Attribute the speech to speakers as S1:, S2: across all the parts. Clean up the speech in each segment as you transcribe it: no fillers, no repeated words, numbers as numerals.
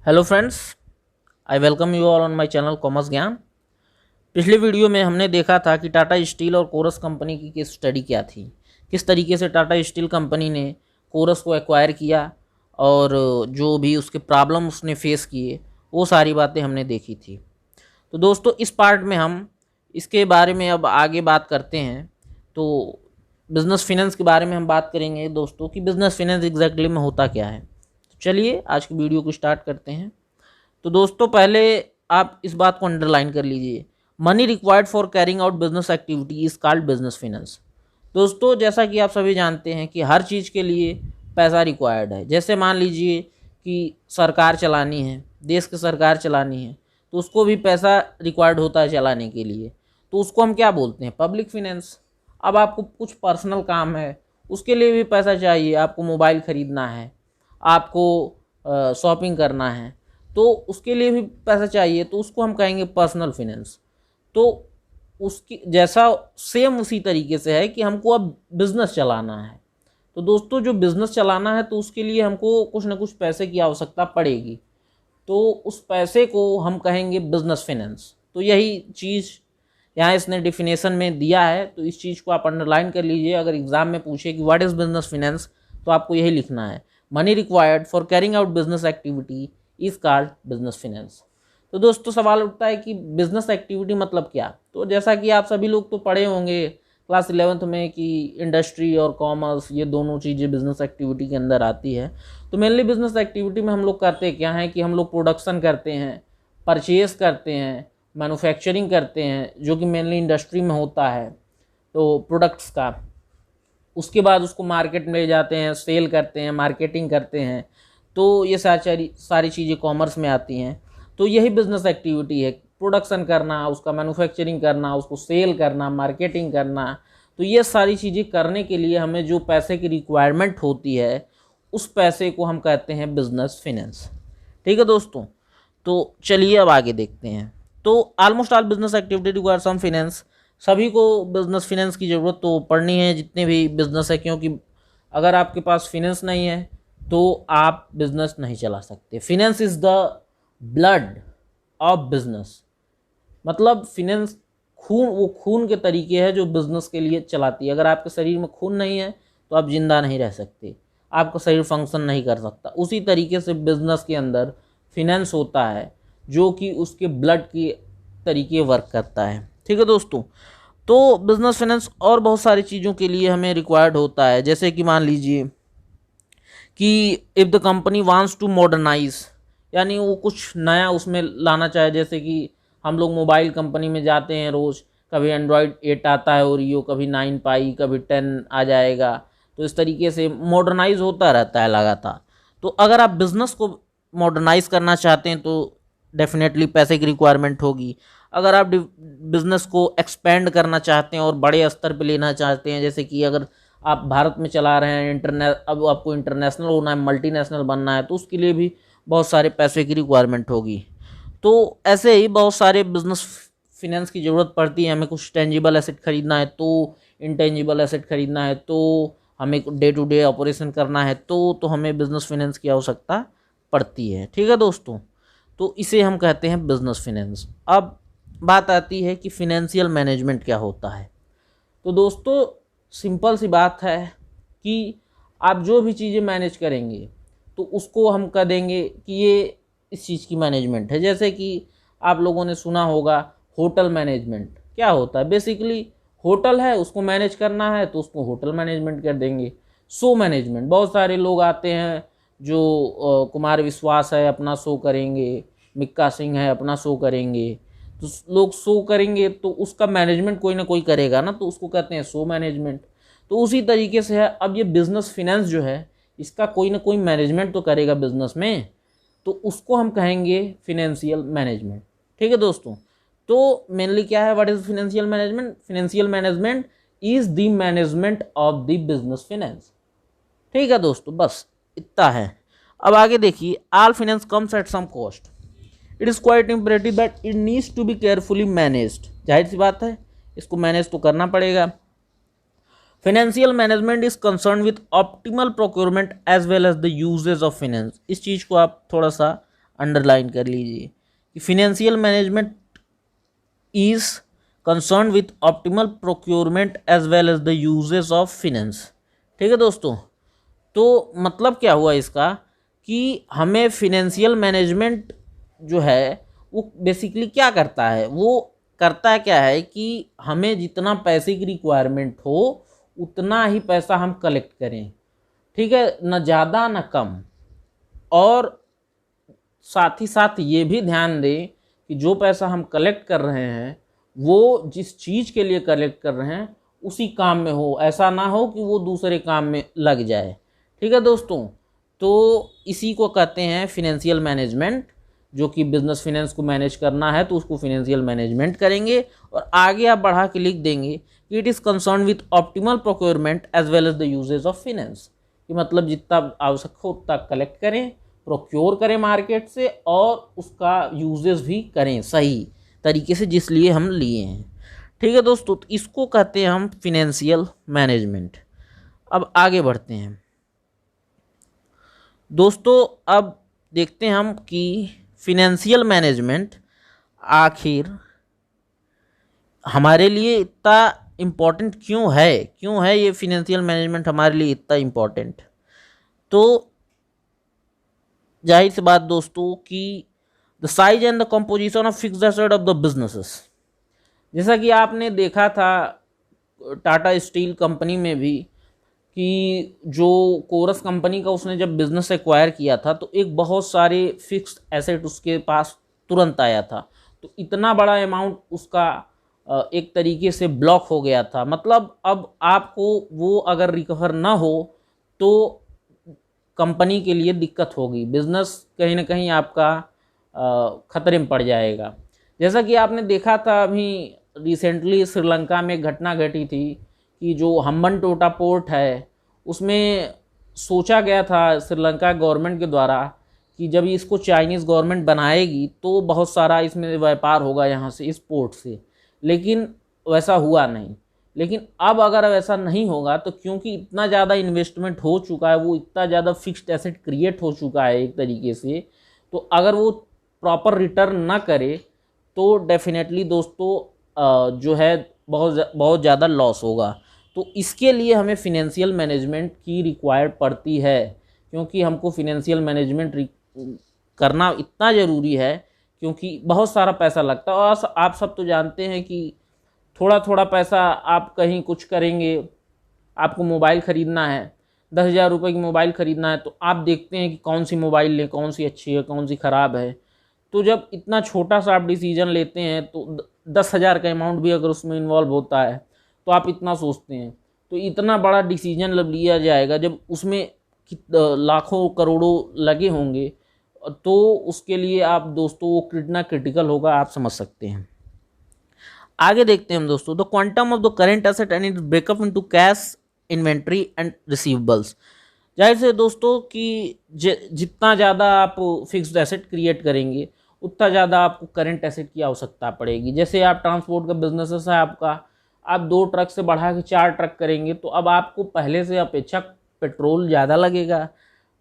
S1: Hello friends, I welcome you all on my channel commerce ज्ञान। पिछले video में हमने देखा था कि टाटा स्टील और कोरस कंपनी की केस स्टडी क्या थी, किस तरीके से टाटा स्टील कंपनी ने कोरस को एक्वायर किया और जो भी उसके प्रॉब्लम उसने फेस किए वो सारी बातें हमने देखी थी। तो दोस्तों, इस पार्ट में हम इसके बारे में अब आगे बात करते हैं। तो बिज़नेस फिनेंस के बारे में हम बात करेंगे दोस्तों कि बिज़नेस फिनेंस एग्जैक्टली में होता क्या है। तो चलिए आज की वीडियो को स्टार्ट करते हैं। तो दोस्तों, पहले आप इस बात को अंडरलाइन कर लीजिए, money required for carrying out business activity is called business finance. दोस्तों, जैसा कि आप सभी जानते हैं कि हर चीज़ के लिए पैसा रिक्वायर्ड है। जैसे मान लीजिए कि सरकार चलानी है, देश की सरकार चलानी है, तो उसको भी पैसा रिक्वायर्ड होता है चलाने के लिए। तो उसको हम क्या बोलते हैं? Public finance. अब आपको कुछ पर्सनल काम है, उसके लिए भी पैसा चाहिए। आपको मोबाइल ख़रीदना है, आपको शॉपिंग करना है, तो उसके लिए भी पैसा चाहिए, तो उसको हम कहेंगे पर्सनल फिनेंस। तो उसकी जैसा सेम उसी तरीके से है कि हमको अब बिज़नेस चलाना है। तो दोस्तों, जो बिज़नेस चलाना है तो उसके लिए हमको कुछ ना कुछ पैसे की आवश्यकता पड़ेगी, तो उस पैसे को हम कहेंगे बिज़नेस फिनेंस। तो यही चीज़ यहाँ इसने डिफिनेशन में दिया है, तो इस चीज़ को आप अंडरलाइन कर लीजिए। अगर एग्जाम में पूछे कि व्हाट इज़ बिजनेस फिनेंस, तो आपको यही लिखना है, money required for carrying out business activity is called business finance. तो दोस्तों, सवाल उठता है कि बिजनेस एक्टिविटी मतलब क्या। तो जैसा कि आप सभी लोग तो पढ़े होंगे क्लास 11th में कि इंडस्ट्री और कॉमर्स ये दोनों चीज़ें बिजनेस एक्टिविटी के अंदर आती है। तो मेनली बिजनेस एक्टिविटी में हम लोग करते क्या हैं कि हम लोग प्रोडक्शन करते हैं, परचेज करते हैं, मैन्युफैक्चरिंग करते हैं, जो कि मेनली इंडस्ट्री में होता है, तो प्रोडक्ट्स का। उसके बाद उसको मार्केट में ले जाते हैं, सेल करते हैं, मार्केटिंग करते हैं। तो ये सारी चीज़ें कॉमर्स में आती हैं। तो यही बिजनेस एक्टिविटी है, प्रोडक्शन करना, उसका मैन्युफैक्चरिंग करना, उसको सेल करना, मार्केटिंग करना। तो ये सारी चीज़ें करने के लिए हमें जो पैसे की रिक्वायरमेंट होती है, उस पैसे को हम कहते हैं बिजनेस फिनेंस। ठीक है दोस्तों, तो चलिए अब आगे देखते हैं। तो almost all business activity require some finance. सभी को बिजनेस फिनेंस की ज़रूरत तो पड़नी है, जितने भी बिजनेस है, क्योंकि अगर आपके पास फिनेंस नहीं है तो आप बिजनेस नहीं चला सकते। Finance is the blood of business. मतलब फिनेंस वो खून के तरीके है जो बिजनेस के लिए चलाती है। अगर आपके शरीर में खून नहीं है तो आप जिंदा नहीं रह सकते, आपका शरीर फंक्शन नहीं कर सकता। उसी तरीके से बिजनेस के अंदर फिनेंस होता है, जो कि उसके ब्लड के तरीके वर्क करता है। ठीक है दोस्तों, तो बिजनेस फाइनेंस और बहुत सारी चीज़ों के लिए हमें रिक्वायर्ड होता है। जैसे कि मान लीजिए कि if the company wants to modernise, यानी वो कुछ नया उसमें लाना चाहे। जैसे कि हम लोग मोबाइल कंपनी में जाते हैं रोज़, कभी एंड्रॉयड 8 आता है ओरियो, कभी 9 पाई, कभी 10 आ जाएगा। तो इस तरीके से मॉडर्नाइज होता रहता है लगातार। तो अगर आप बिज़नेस को मॉडर्नाइज करना चाहते हैं तो डेफिनेटली पैसे की रिक्वायरमेंट होगी। अगर आप बिज़नेस को एक्सपेंड करना चाहते हैं और बड़े स्तर पे लेना चाहते हैं, जैसे कि अगर आप भारत में चला रहे हैं, अब आपको इंटरनेशनल होना है, मल्टीनेशनल बनना है, तो उसके लिए भी बहुत सारे पैसे की रिक्वायरमेंट होगी। तो ऐसे ही बहुत सारे बिजनेस फिनेंस की ज़रूरत पड़ती है। हमें कुछ टेंजिबल एसेट खरीदना है, तो इंटेंजिबल एसेट खरीदना है, तो हमें डे टू डे ऑपरेशन करना है, तो हमें बिजनेस फिनेंस की आवश्यकता पड़ती है। ठीक है दोस्तों, तो इसे हम कहते हैं बिजनेस फिनेंस। अब बात आती है कि फिनेंशियल मैनेजमेंट क्या होता है। तो दोस्तों, सिंपल सी बात है कि आप जो भी चीज़ें मैनेज करेंगे तो उसको हम कह देंगे कि ये इस चीज़ की मैनेजमेंट है। जैसे कि आप लोगों ने सुना होगा होटल मैनेजमेंट। क्या होता है? बेसिकली होटल है, उसको मैनेज करना है तो उसको होटल मैनेजमेंट कर देंगे। शो मैनेजमेंट, बहुत सारे लोग आते हैं जो कुमार विश्वास है अपना शो करेंगे, मिक्का सिंह है अपना शो करेंगे। तो लोग शो करेंगे तो उसका मैनेजमेंट कोई ना कोई करेगा ना, तो उसको कहते हैं शो मैनेजमेंट। तो उसी तरीके से है, अब ये बिजनेस फिनेंस जो है इसका कोई ना कोई मैनेजमेंट तो करेगा बिजनेस में, तो उसको हम कहेंगे फिनेंशियल मैनेजमेंट। ठीक है दोस्तों, तो मेनली क्या है, what is financial management? Financial management is the management of the business finance. ठीक है दोस्तों, बस इतना है। अब आगे देखिए, all finance comes at some cost. It is quite imperative that it needs to be carefully managed. जाहिर सी बात है, इसको मैनेज तो करना पड़ेगा। Financial management is concern with optimal procurement as well as the usages of finance. इस चीज़ को आप थोड़ा सा अंडरलाइन कर लीजिए कि financial management is concern with optimal procurement as well as the usages of finance. ठीक है दोस्तों, तो मतलब क्या हुआ इसका कि हमें फिनेंशियल मैनेजमेंट जो है वो बेसिकली क्या करता है, वो करता क्या है कि हमें जितना पैसे की रिक्वायरमेंट हो उतना ही पैसा हम कलेक्ट करें। ठीक है, न ज़्यादा न कम। और साथ ही साथ ये भी ध्यान दें कि जो पैसा हम कलेक्ट कर रहे हैं वो जिस चीज़ के लिए कलेक्ट कर रहे हैं उसी काम में हो, ऐसा ना हो कि वो दूसरे काम में लग जाए। ठीक है दोस्तों, तो इसी को कहते हैं फिनेंशियल मैनेजमेंट। जो कि बिजनेस फिनेंस को मैनेज करना है तो उसको फिनेंशियल मैनेजमेंट करेंगे। और आगे आप बढ़ा के लिख देंगे कि it is concern with optimal procurement as well as the usages of finance, कि मतलब जितना आवश्यक हो उतना कलेक्ट करें, प्रोक्योर करें मार्केट से, और उसका यूजेस भी करें सही तरीके से जिस लिए हम लिए हैं। ठीक है दोस्तों, तो इसको कहते हैं हम फिनेंशियल मैनेजमेंट। अब आगे बढ़ते हैं दोस्तों। अब देखते हैं हम कि फिनेंशियल मैनेजमेंट आखिर हमारे लिए इतना इम्पोर्टेंट क्यों है ये फिनेंशियल मैनेजमेंट हमारे लिए इतना इम्पोर्टेंट। तो जाहिर सी बात दोस्तों कि the size and the composition of fixed asset of the businesses, जैसा कि आपने देखा था टाटा स्टील कंपनी में भी कि जो कोरस कंपनी का उसने जब बिज़नेस एक्वायर किया था तो एक बहुत सारे फिक्स्ड एसेट उसके पास तुरंत आया था। तो इतना बड़ा अमाउंट उसका एक तरीके से ब्लॉक हो गया था। मतलब अब आपको वो अगर रिकवर ना हो तो कंपनी के लिए दिक्कत होगी, बिज़नेस कहीं ना कहीं आपका ख़तरे में पड़ जाएगा। जैसा कि आपने देखा था अभी रिसेंटली श्रीलंका में घटना घटी थी कि जो हम्बनटोटा पोर्ट है उसमें सोचा गया था श्रीलंका गवर्नमेंट के द्वारा कि जब इसको चाइनीज़ गवर्नमेंट बनाएगी तो बहुत सारा इसमें व्यापार होगा यहाँ से, इस पोर्ट से, लेकिन वैसा हुआ नहीं। लेकिन अब अगर वैसा नहीं होगा तो क्योंकि इतना ज़्यादा इन्वेस्टमेंट हो चुका है, वो इतना ज़्यादा फिक्स्ड एसेट क्रिएट हो चुका है एक तरीके से, तो अगर वो प्रॉपर रिटर्न ना करे तो डेफिनेटली दोस्तों जो है बहुत ज़्यादा लॉस होगा। तो इसके लिए हमें फिनेंशियल मैनेजमेंट की रिक्वायर्ड पड़ती है, क्योंकि हमको फिनेंशियल मैनेजमेंट करना इतना ज़रूरी है क्योंकि बहुत सारा पैसा लगता है। और आप सब तो जानते हैं कि थोड़ा थोड़ा पैसा आप कहीं कुछ करेंगे, आपको मोबाइल ख़रीदना है, 10,000 रुपये की मोबाइल ख़रीदना है, तो आप देखते हैं कि कौन सी मोबाइल लें, कौन सी अच्छी है, कौन सी ख़राब है। तो जब इतना छोटा सा आप डिसीजन लेते हैं तो 10,000 का अमाउंट भी अगर उसमें इन्वॉल्व होता है तो आप इतना सोचते हैं। तो इतना बड़ा डिसीजन जब लिया जाएगा, जब उसमें लाखों करोड़ों लगे होंगे, तो उसके लिए आप दोस्तों वो कितना क्रिटिकल होगा आप समझ सकते हैं। आगे देखते हैं हम दोस्तों, the quantum of the current asset and it's breakup into cash, inventory and receivables. जाहिर से दोस्तों कि जितना ज़्यादा आप फिक्स्ड एसेट क्रिएट करेंगे उतना ज़्यादा आपको करेंट एसेट की आवश्यकता पड़ेगी। जैसे आप ट्रांसपोर्ट का बिजनेस है आपका, आप 2 ट्रक से बढ़ा के 4 ट्रक करेंगे तो अब आपको पहले से अपेक्षा पेट्रोल ज़्यादा लगेगा,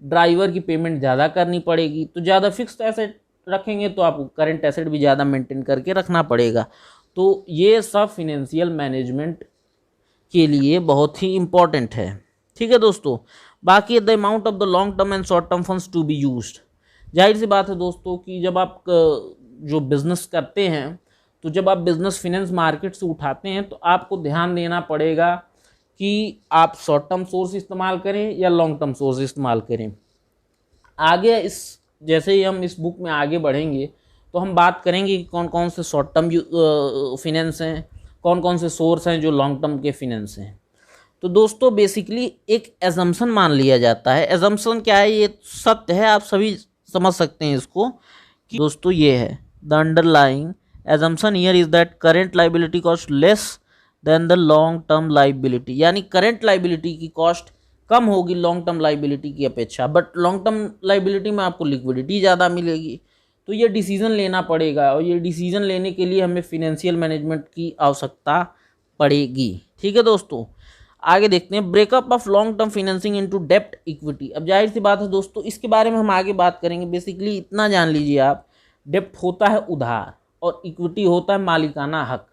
S1: ड्राइवर की पेमेंट ज़्यादा करनी पड़ेगी। तो ज़्यादा फिक्स्ड एसेट रखेंगे तो आपको करंट एसेट भी ज़्यादा मेंटेन करके रखना पड़ेगा। तो ये सब फिनेंशियल मैनेजमेंट के लिए बहुत ही इम्पॉर्टेंट है। ठीक है दोस्तों, बाकी the amount of the long term and short term funds to be used. जाहिर सी बात है दोस्तों कि जब आप जो बिज़नेस करते हैं, तो जब आप बिज़नेस फिनेंस मार्केट से उठाते हैं तो आपको ध्यान देना पड़ेगा कि आप शॉर्ट टर्म सोर्स इस्तेमाल करें या लॉन्ग टर्म सोर्स इस्तेमाल करें। आगे इस जैसे ही हम इस बुक में आगे बढ़ेंगे तो हम बात करेंगे कि कौन कौन से शॉर्ट टर्म फिनेंस हैं, कौन कौन से सोर्स हैं जो लॉन्ग टर्म के फिनेंस हैं। तो दोस्तों बेसिकली एक एजम्पशन मान लिया जाता है। एजम्पशन क्या है, ये सत्य है, आप सभी समझ सकते हैं इसको कि दोस्तों ये है the underlying assumption here is that current liability cost less than the long term liability, यानी करेंट लाइबिलिटी की कॉस्ट कम होगी लॉन्ग टर्म लाइबिलिटी की अपेक्षा, बट लॉन्ग टर्म लाइबिलिटी में आपको लिक्विडिटी ज़्यादा मिलेगी। तो ये डिसीज़न लेना पड़ेगा और ये डिसीज़न लेने के लिए हमें फिनेंशियल मैनेजमेंट की आवश्यकता पड़ेगी। ठीक है दोस्तों, आगे देखते हैं breakup of long term financing into डेब्ट इक्विटी। अब जाहिर सी बात है दोस्तों, इसके बारे में हम आगे बात करेंगे। बेसिकली इतना जान लीजिए आप, डेब्ट होता है उधार और इक्विटी होता है मालिकाना हक।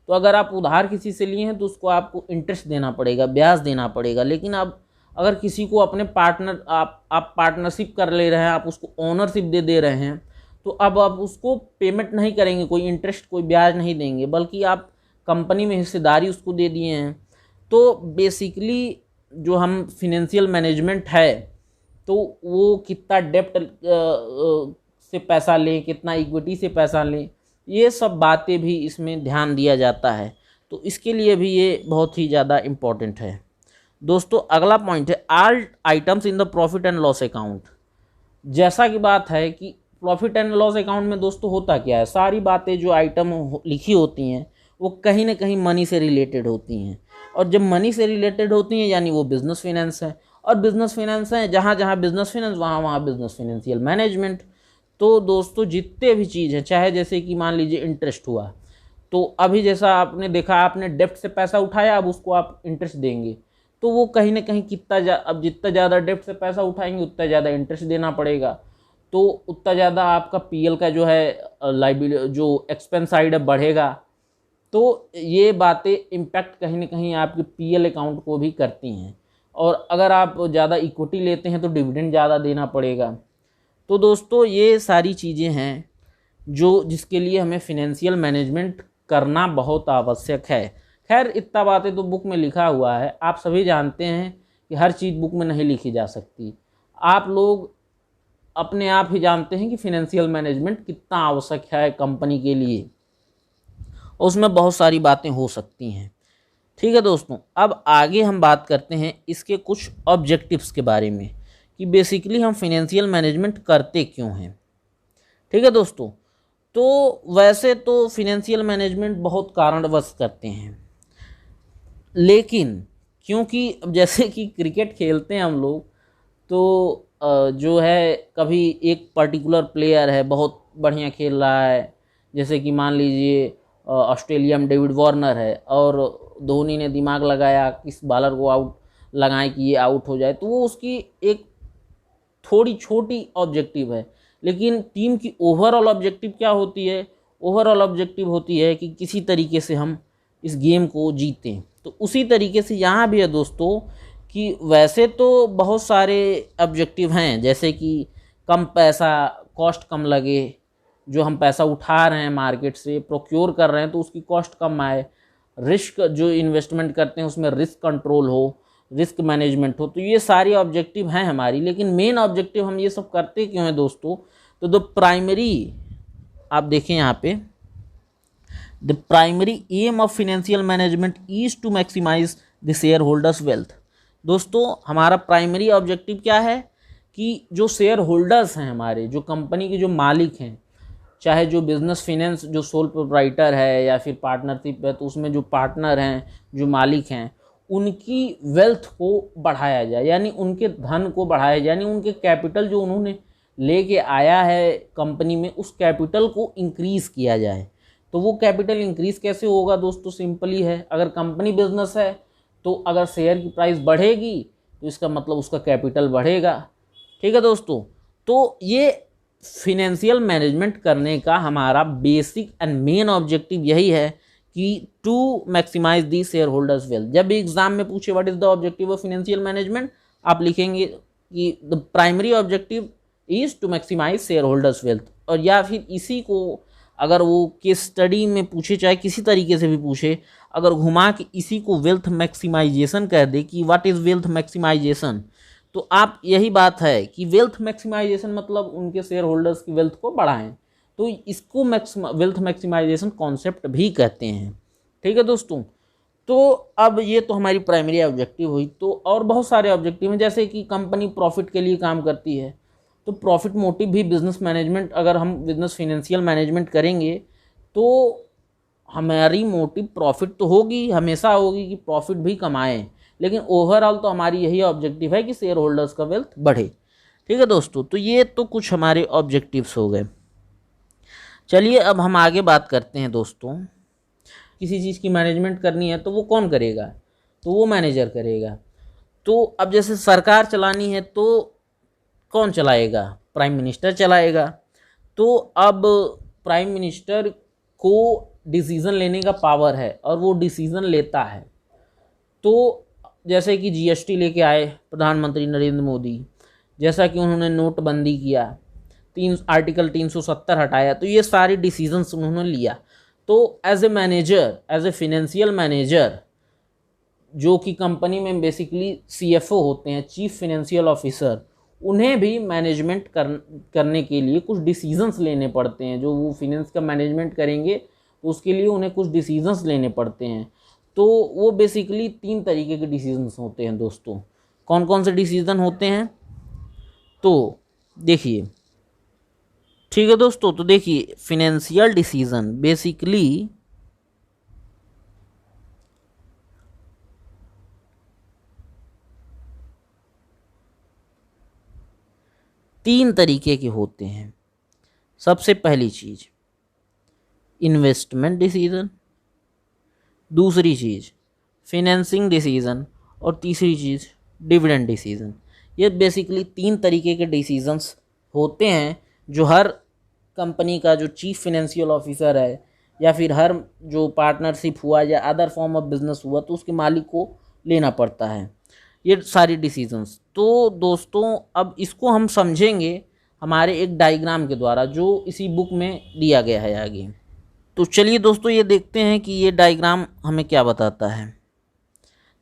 S1: तो अगर आप उधार किसी से लिए हैं तो उसको आपको इंटरेस्ट देना पड़ेगा, ब्याज देना पड़ेगा। लेकिन अब अगर किसी को अपने पार्टनर आप पार्टनरशिप कर ले रहे हैं, आप उसको ओनरशिप दे रहे हैं, तो अब आप उसको पेमेंट नहीं करेंगे, कोई इंटरेस्ट कोई ब्याज नहीं देंगे, बल्कि आप कंपनी में हिस्सेदारी उसको दे दिए हैं। तो बेसिकली जो हम फिनेंशियल मैनेजमेंट है, तो वो कितना डेब्ट से पैसा लें, कितना इक्विटी से पैसा लें, ये सब बातें भी इसमें ध्यान दिया जाता है। तो इसके लिए भी ये बहुत ही ज़्यादा इम्पॉर्टेंट है दोस्तों। अगला पॉइंट है all items in the profit and loss account. जैसा कि बात है कि प्रॉफिट एंड लॉस अकाउंट में दोस्तों होता क्या है, सारी बातें जो आइटम लिखी होती हैं वो कहीं ना कहीं मनी से रिलेटेड होती हैं। और जब मनी से रिलेटेड होती हैं यानी वो बिजनेस फाइनेंस है, और बिजनेस फाइनेंस है जहाँ जहाँ बिजनेस फाइनेंस वहाँ वहाँ बिजनेस फाइनेंशियल मैनेजमेंट। तो दोस्तों जितने भी चीज़ हैं, चाहे जैसे कि मान लीजिए इंटरेस्ट हुआ, तो अभी जैसा आपने देखा, आपने डेब्ट से पैसा उठाया, अब उसको आप इंटरेस्ट देंगे, तो वो कहीं ना कहीं अब जितना ज़्यादा डेब्ट से पैसा उठाएंगे उतना ज़्यादा इंटरेस्ट देना पड़ेगा, तो उतना ज़्यादा आपका पीएल का जो है लाइबिलिटी जो एक्सपेंस साइड है बढ़ेगा। तो ये बातें इम्पैक्ट कहीं ना कहीं आपके पीएल अकाउंट को भी करती हैं। और अगर आप ज़्यादा इक्विटी लेते हैं तो डिविडेंड ज़्यादा देना पड़ेगा। तो दोस्तों ये सारी चीज़ें हैं जो जिसके लिए हमें फिनेंशियल मैनेजमेंट करना बहुत आवश्यक है। खैर इतना बातें तो बुक में लिखा हुआ है, आप सभी जानते हैं कि हर चीज़ बुक में नहीं लिखी जा सकती। आप लोग अपने आप ही जानते हैं कि फिनेंशियल मैनेजमेंट कितना आवश्यक है कंपनी के लिए, उसमें बहुत सारी बातें हो सकती हैं। ठीक है दोस्तों, अब आगे हम बात करते हैं इसके कुछ ऑब्जेक्टिव्स के बारे में कि बेसिकली हम फिनेंशियल मैनेजमेंट करते क्यों हैं। ठीक है दोस्तों, तो वैसे तो फिनेंशियल मैनेजमेंट बहुत कारणवश करते हैं, लेकिन क्योंकि अब जैसे कि क्रिकेट खेलते हैं हम लोग, तो जो है कभी एक पर्टिकुलर प्लेयर है बहुत बढ़िया खेल रहा है, जैसे कि मान लीजिए ऑस्ट्रेलिया में डेविड वार्नर है, और धोनी ने दिमाग लगाया किस बॉलर को आउट लगाएं कि ये आउट हो जाए, तो वो उसकी एक थोड़ी छोटी ऑब्जेक्टिव है। लेकिन टीम की ओवरऑल ऑब्जेक्टिव क्या होती है? ओवरऑल ऑब्जेक्टिव होती है कि किसी तरीके से हम इस गेम को जीतें। तो उसी तरीके से यहाँ भी है दोस्तों कि वैसे तो बहुत सारे ऑब्जेक्टिव हैं, जैसे कि कम पैसा, कॉस्ट कम लगे, जो हम पैसा उठा रहे हैं मार्केट से प्रोक्योर कर रहे हैं तो उसकी कॉस्ट कम आए, रिस्क जो इन्वेस्टमेंट करते हैं उसमें रिस्क कंट्रोल हो, रिस्क मैनेजमेंट हो। तो ये सारी ऑब्जेक्टिव हैं हमारी। लेकिन मेन ऑब्जेक्टिव हम ये सब करते क्यों हैं दोस्तों? तो द प्राइमरी, आप देखें यहाँ पे, the primary aim of financial management is to maximise the share holders wealth. दोस्तों हमारा प्राइमरी ऑब्जेक्टिव क्या है कि जो शेयर होल्डर्स हैं हमारे, जो कंपनी के जो मालिक हैं, चाहे जो बिजनेस फाइनेंस जो सोल प्रोप्राइटर है या फिर पार्टनरशिप है, तो उसमें जो पार्टनर हैं, जो मालिक हैं, उनकी वेल्थ को बढ़ाया जाए, यानी उनके धन को बढ़ाया जाए, यानी उनके कैपिटल जो उन्होंने लेके आया है कंपनी में, उस कैपिटल को इंक्रीज़ किया जाए। तो वो कैपिटल इंक्रीज़ कैसे होगा दोस्तों? सिंपली है, अगर कंपनी बिजनेस है तो अगर शेयर की प्राइस बढ़ेगी तो इसका मतलब उसका कैपिटल बढ़ेगा। ठीक है दोस्तों, तो ये फिनेंशियल मैनेजमेंट करने का हमारा बेसिक एंड मेन ऑब्जेक्टिव यही है कि to maximise the share holders wealth. जब भी एग्जाम में पूछे what is the objective of financial management, आप लिखेंगे कि the primary objective is to maximise share holders wealth. और या फिर इसी को अगर वो केस स्टडी में पूछे, चाहे किसी तरीके से भी पूछे, अगर घुमा के इसी को वेल्थ मैक्सिमाइजेशन कह दे कि व्हाट इज वेल्थ मैक्सिमाइजेशन, तो आप यही बात है कि वेल्थ मैक्सिमाइजेशन मतलब उनके शेयर होल्डर्स की वेल्थ को बढ़ाएं। तो इसको वेल्थ मैक्सिमाइजेशन कॉन्सेप्ट भी कहते हैं। ठीक है दोस्तों, तो अब ये तो हमारी प्राइमरी ऑब्जेक्टिव हुई। तो और बहुत सारे ऑब्जेक्टिव हैं, जैसे कि कंपनी प्रॉफिट के लिए काम करती है, तो प्रॉफिट मोटिव भी बिजनेस मैनेजमेंट, अगर हम बिजनेस फिनेंशियल मैनेजमेंट करेंगे तो हमारी मोटिव प्रॉफिट तो होगी, हमेशा होगी कि प्रॉफिट भी कमाएं, लेकिन ओवरऑल तो हमारी यही ऑब्जेक्टिव है कि शेयर होल्डर्स का वेल्थ बढ़े। ठीक है दोस्तों, तो ये तो कुछ हमारे ऑब्जेक्टिव्स हो गए। चलिए अब हम आगे बात करते हैं दोस्तों, किसी चीज़ की मैनेजमेंट करनी है तो वो कौन करेगा? तो वो मैनेजर करेगा। तो अब जैसे सरकार चलानी है तो कौन चलाएगा? प्राइम मिनिस्टर चलाएगा। तो अब प्राइम मिनिस्टर को डिसीज़न लेने का पावर है और वो डिसीज़न लेता है। तो जैसे कि जीएसटी लेके आए प्रधानमंत्री नरेंद्र मोदी, जैसा कि उन्होंने नोटबंदी किया, आर्टिकल 370 हटाया, तो ये सारी डिसीजंस उन्होंने लिया। तो as a manager, as a financial manager, जो कि कंपनी में बेसिकली सीएफओ होते हैं, चीफ फिनेंशियल ऑफिसर, उन्हें भी मैनेजमेंट करने के लिए कुछ डिसीजंस लेने पड़ते हैं। जो वो फिनेंस का मैनेजमेंट करेंगे तो उसके लिए उन्हें कुछ डिसीजंस लेने पड़ते हैं। तो वो बेसिकली 3 तरीके के डिसीजंस होते हैं दोस्तों। कौन कौन से डिसीजन होते हैं तो देखिए, ठीक है दोस्तों। तो देखिए, फिनेंशियल डिसीजन बेसिकली तीन तरीके के होते हैं। सबसे पहली चीज इन्वेस्टमेंट डिसीजन, दूसरी चीज फिनेंसिंग डिसीजन और तीसरी चीज डिविडेंड डिसीजन। ये बेसिकली 3 तरीके के डिसीजंस होते हैं जो हर कंपनी का जो चीफ फिनेंशियल ऑफिसर है या फिर हर जो पार्टनरशिप हुआ या अदर फॉर्म ऑफ बिजनेस हुआ तो उसके मालिक को लेना पड़ता है ये सारी डिसीजंस। तो दोस्तों अब इसको हम समझेंगे हमारे एक डायग्राम के द्वारा जो इसी बुक में दिया गया है आगे। तो चलिए दोस्तों ये देखते हैं कि ये डायग्राम हमें क्या बताता है।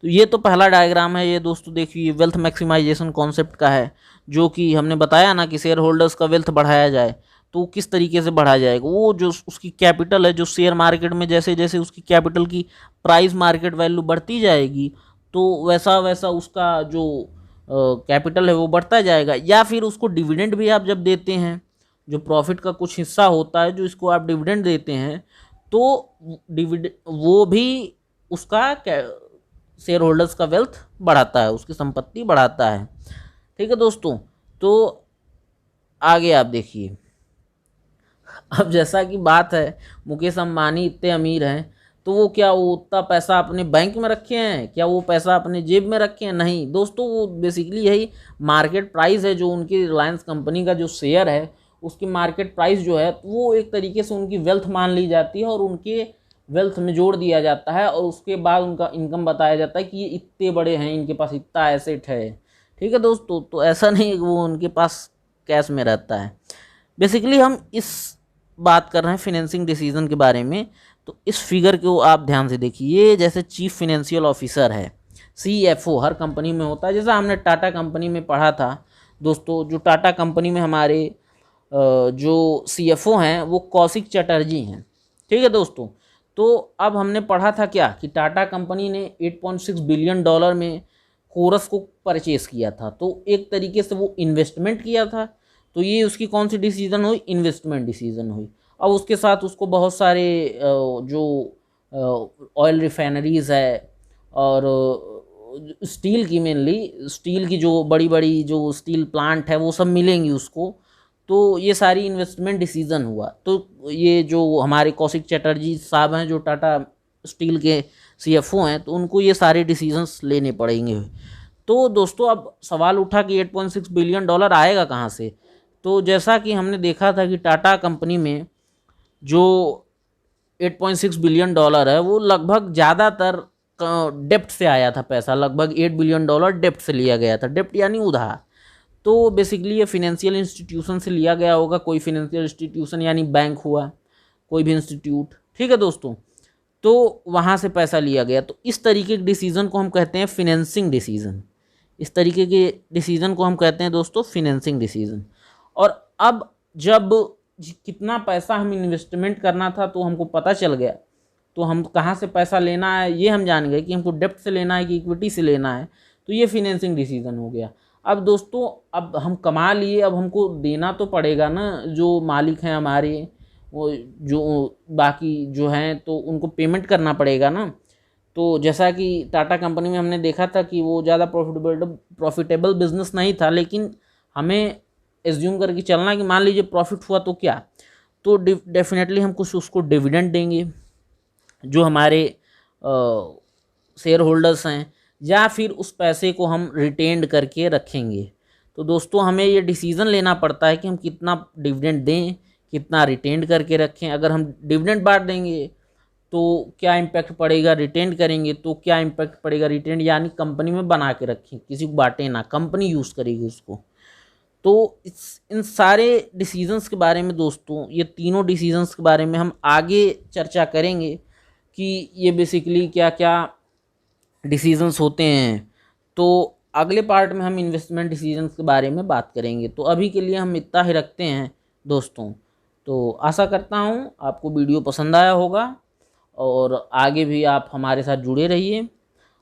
S1: तो ये तो पहला डायग्राम है ये दोस्तों, देखिए वेल्थ मैक्सिमाइजेशन कॉन्सेप्ट का है, जो कि हमने बताया ना कि शेयर होल्डर्स का वेल्थ बढ़ाया जाए तो किस तरीके से बढ़ाया जाएगा। वो जो उसकी कैपिटल है, जो शेयर मार्केट में जैसे जैसे उसकी कैपिटल की प्राइस मार्केट वैल्यू बढ़ती जाएगी तो वैसा वैसा उसका जो कैपिटल है वो बढ़ता जाएगा। या फिर उसको डिविडेंड भी आप जब देते हैं, जो प्रॉफिट का कुछ हिस्सा होता है जो इसको आप डिविडेंड देते हैं, तो डिविडेंड वो भी उसका शेयर होल्डर्स का वेल्थ बढ़ाता है, उसकी संपत्ति बढ़ाता है। ठीक है दोस्तों। तो आगे आप देखिए, अब जैसा कि बात है मुकेश अंबानी इतने अमीर हैं तो वो क्या वो उतना पैसा अपने बैंक में रखे हैं? क्या वो पैसा अपने जेब में रखे हैं? नहीं दोस्तों, वो बेसिकली यही मार्केट प्राइस है जो उनकी रिलायंस कंपनी का जो शेयर है उसकी मार्केट प्राइस जो है वो एक तरीके से उनकी वेल्थ मान ली जाती है और उनके वेल्थ में जोड़ दिया जाता है और उसके बाद उनका इनकम बताया जाता है कि ये इतने बड़े हैं, इनके पास इतना एसेट है। ठीक है दोस्तों। तो ऐसा नहीं है कि वो उनके पास कैश में रहता है। बेसिकली हम इस बात कर रहे हैं फिनेंसिंग डिसीजन के बारे में। तो इस फिगर को आप ध्यान से देखिए, ये जैसे चीफ फिनेंशियल ऑफिसर है, सीएफओ हर कंपनी में होता है। जैसा हमने टाटा कंपनी में पढ़ा था दोस्तों, जो टाटा कंपनी में हमारे जो सीएफओ हैं वो कौशिक चटर्जी हैं। ठीक है दोस्तों। तो अब हमने पढ़ा था क्या कि टाटा कंपनी ने $8.6 बिलियन में कोरस को परचेस किया था। तो एक तरीके से वो इन्वेस्टमेंट किया था। तो ये उसकी कौन सी डिसीजन हुई? इन्वेस्टमेंट डिसीजन हुई। अब उसके साथ उसको बहुत सारे जो ऑयल रिफाइनरीज़ है और स्टील की, मेनली स्टील की जो बड़ी बड़ी जो स्टील प्लांट है वो सब मिलेंगी उसको। तो ये सारी इन्वेस्टमेंट डिसीजन हुआ। तो ये जो हमारे कौशिक चटर्जी साहब हैं जो टाटा स्टील के सीएफओ हैं, तो उनको ये सारे डिसीजंस लेने पड़ेंगे। तो दोस्तों अब सवाल उठा कि $8.6 बिलियन आएगा कहाँ से? तो जैसा कि हमने देखा था कि टाटा कंपनी में जो $8.6 बिलियन है वो लगभग ज़्यादातर डेप्ट से आया था पैसा। लगभग $8 बिलियन डेप्ट से लिया गया था। डेप्ट यानी उधार। तो बेसिकली ये फिनेंशियल इंस्टीट्यूशन से लिया गया होगा, कोई फिनेंशियल इंस्टीट्यूशन यानी बैंक हुआ, कोई भी इंस्टीट्यूट। ठीक है दोस्तों। तो वहाँ से पैसा लिया गया। तो इस तरीके के डिसीजन को हम कहते हैं फिनेंसिंग डिसीजन। इस तरीके के डिसीजन को हम कहते हैं दोस्तों फिनेंसिंग डिसीजन। और अब जब कितना पैसा हम इन्वेस्टमेंट करना था तो हमको पता चल गया, तो हम कहाँ से पैसा लेना है ये हम जान गए कि हमको डेप्ट से लेना है कि इक्विटी से लेना है। तो ये फिनेंसिंग डिसीजन हो गया। अब दोस्तों अब हम कमा लिए, अब हमको देना तो पड़ेगा ना, जो मालिक हैं हमारे, वो जो बाकी जो हैं तो उनको पेमेंट करना पड़ेगा ना। तो जैसा कि टाटा कंपनी में हमने देखा था कि वो ज़्यादा प्रॉफिटेबल बिजनेस नहीं था, लेकिन हमें एज्यूम करके चलना कि मान लीजिए प्रॉफिट हुआ तो क्या, तो डेफिनेटली हम कुछ उसको डिविडेंड देंगे जो हमारे शेयर होल्डर्स हैं, या फिर उस पैसे को हम रिटेन्ड करके रखेंगे। तो दोस्तों हमें ये डिसीज़न लेना पड़ता है कि हम कितना डिविडेंड दें, कितना रिटेन्ड करके रखें। अगर हम डिविडेंड बांट देंगे तो क्या इम्पैक्ट पड़ेगा, रिटेन्ड करेंगे तो क्या इम्पैक्ट पड़ेगा। रिटेन्ड यानी कंपनी में बना के रखें, किसी को बांटे ना, कंपनी यूज़ करेगी उसको। तो इन सारे डिसीजंस के बारे में दोस्तों, ये तीनों डिसीजंस के बारे में हम आगे चर्चा करेंगे कि ये बेसिकली क्या क्या डिसीजंस होते हैं। तो अगले पार्ट में हम इन्वेस्टमेंट डिसीजंस के बारे में बात करेंगे। तो अभी के लिए हम इतना ही रखते हैं दोस्तों। तो आशा करता हूँ आपको वीडियो पसंद आया होगा और आगे भी आप हमारे साथ जुड़े रहिए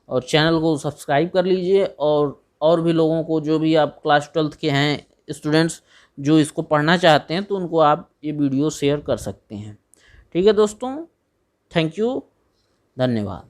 S1: और चैनल को सब्सक्राइब कर लीजिए। और भी लोगों को, जो भी आप क्लास 12th के हैं स्टूडेंट्स जो इसको पढ़ना चाहते हैं, तो उनको आप ये वीडियो शेयर कर सकते हैं। ठीक है दोस्तों, थैंक यू, धन्यवाद।